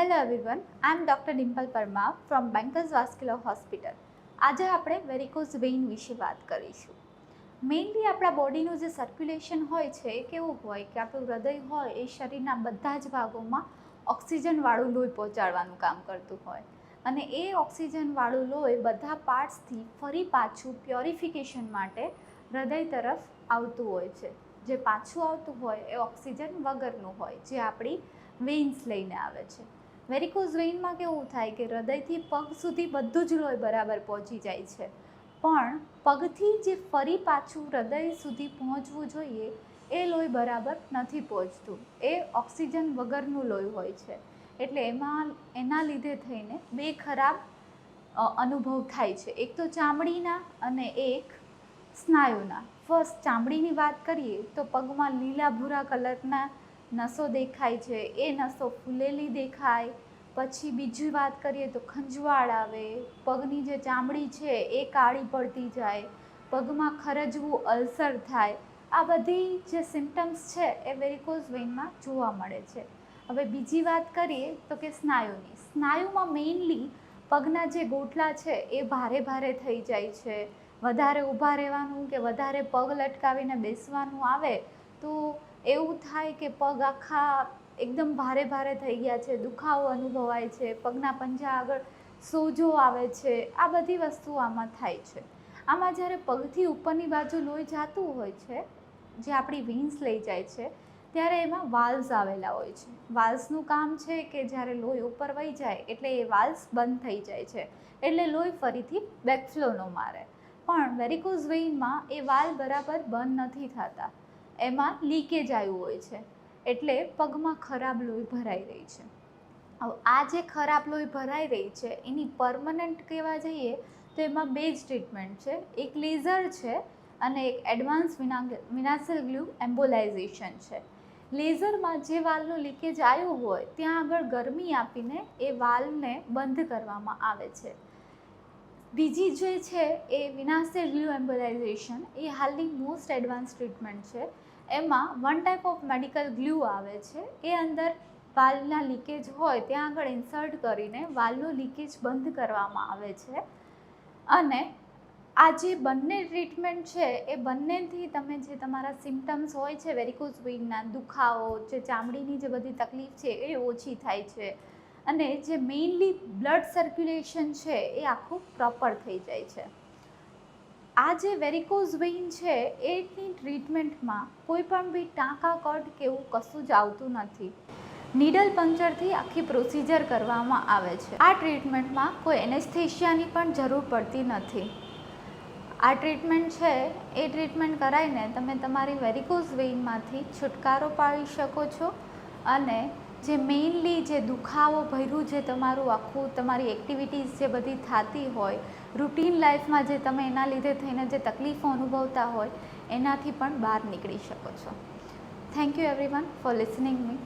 Hello everyone, I am Dr. Dimple Parmar from Bankers Vascular Hospital. આજે આપણે varicose Wien વિશે વાત કરીશું. મેઇનલી આપણા બોડીનું જે સર્ક્યુલેશન હોય છે એ કેવું હોય કે આપણું હૃદય હોય એ શરીરના બધા જ ભાગોમાં ઓક્સિજનવાળું લોહી પહોંચાડવાનું કામ કરતું હોય અને એ ઓક્સિજનવાળું લોહી બધા પાર્ટ્સથી ફરી પાછું પ્યોરિફિકેશન માટે હૃદય તરફ આવતું હોય છે. જે પાછું આવતું હોય એ ઓક્સિજન વગરનું હોય જે આપણી વેઇન્સ લઈને આવે છે. વેરિકોઝ વેઇનમાં કેવું થાય કે હૃદયથી પગ સુધી બધું જ લોહી બરાબર પહોંચી જાય છે, પણ પગથી જે ફરી પાછું હૃદય સુધી પહોંચવું જોઈએ એ લોહી બરાબર નથી પહોંચતું. એ ઓક્સિજન વગરનું લોહી હોય છે, એટલે એના લીધે થઈને બે ખરાબ અનુભવ થાય છે. એક તો ચામડીના અને એક સ્નાયુના. ફર્સ્ટ ચામડીની વાત કરીએ તો પગમાં લીલા ભૂરા કલરના નસો દેખાય છે, એ નસો ફૂલેલી દેખાય. પછી બીજી વાત કરીએ તો ખંજવાળ આવે, પગની જે ચામડી છે એ કાળી પડતી જાય, પગમાં ખરજવું, અલ્સર થાય. આ બધી જે સિમ્ટમ્સ છે એ વેરિકોઝ વેઇનમાં જોવા મળે છે. હવે બીજી વાત કરીએ તો કે સ્નાયુની. સ્નાયુમાં મેઇનલી પગના જે ગોઠલા છે એ ભારે ભારે થઈ જાય છે. વધારે ઊભા રહેવાનું કે વધારે પગ લટકાવીને બેસવાનું આવે તો એવું થાય કે પગ આખા એકદમ ભારે ભારે થઈ ગયા છે, દુખાવો અનુભવાય છે, પગના પંજા આગળ સોજો આવે છે. આ બધી વસ્તુઓ આમાં થાય છે. આમાં જ્યારે પગથી ઉપરની બાજુ લોહી જતું હોય છે, જે આપણી વેઇન્સ લઈ જાય છે, ત્યારે એમાં વાલ્વ્સ આવેલા હોય છે. વાલ્વ્સનું કામ છે કે જ્યારે લોહી ઉપર વહી જાય એટલે એ વાલ્વ્સ બંધ થઈ જાય છે, એટલે લોહી ફરીથી બેકફ્લો ન મારે. પણ વેરિકોઝ વેઇનમાં એ વાલ્વ બરાબર બંધ નથી થતા, એમાં લીકેજ આવ્યું હોય છે, એટલે પગમાં ખરાબ લોહી ભરાઈ રહી છે. હવે આ જે ખરાબ લોહી ભરાઈ રહી છે એની પરમનન્ટ કહેવા જઈએ તો એમાં બે જ ટ્રીટમેન્ટ છે. એક લેઝર છે અને એક એડવાન્સ વિનાસલ ગ્લુ એમ્બોલાઇઝેશન છે. લેઝરમાં જે વાલ્વનું લીકેજ આવ્યું હોય ત્યાં આગળ ગરમી આપીને એ વાલ્વને બંધ કરવામાં આવે છે. બીજી જે છે એ વિનાસલ ગ્લુ એમ્બોલાઇઝેશન, એ હાલની મોસ્ટ એડવાન્સ ટ્રીટમેન્ટ છે. એમાં one type of medical glue આવે છે, એ અંદર વાલ્વના લીકેજ હોય ત્યાં આગળ ઇન્સર્ટ કરીને વાલ્વનું લીકેજ બંધ કરવામાં આવે છે. અને આ જે બંને ટ્રીટમેન્ટ છે એ બંનેથી તમે જે તમારા સિમ્ટમ્સ હોય છે વેરિકોઝ વેઇનના, દુખાવો, જે ચામડીની જે બધી તકલીફ છે એ ઓછી થાય છે અને જે મેઇનલી બ્લડ સર્ક્યુલેશન છે એ આખું પ્રોપર થઈ જાય છે. આ જે વેરિકોઝ વેઇન છે એની ટ્રીટમેન્ટમાં કોઈ પણ બી ટાંકા કટ કે એવું કશું જ આવતું નથી. નીડલ પંચરથી આખી પ્રોસિજર કરવામાં આવે છે. આ ટ્રીટમેન્ટમાં કોઈ એનેસ્થેશિયાની પણ જરૂર પડતી નથી. આ ટ્રીટમેન્ટ છે એ ટ્રીટમેન્ટ કરાવીને તમે તમારી વેરિકોઝ વેઇનમાંથી છુટકારો પાડી શકો છો અને જે મેઇનલી જે દુખાવો ભર્યું જે તમારું આખું તમારી એક્ટિવિટીઝ જે બધી થતી હોય, રૂટીન લાઈફમાં જે તમે એના લીધે થઈને જે તકલીફો અનુભવતા હોય એનાથી પણ બહાર નીકળી શકો છો. Thank you everyone four listening me.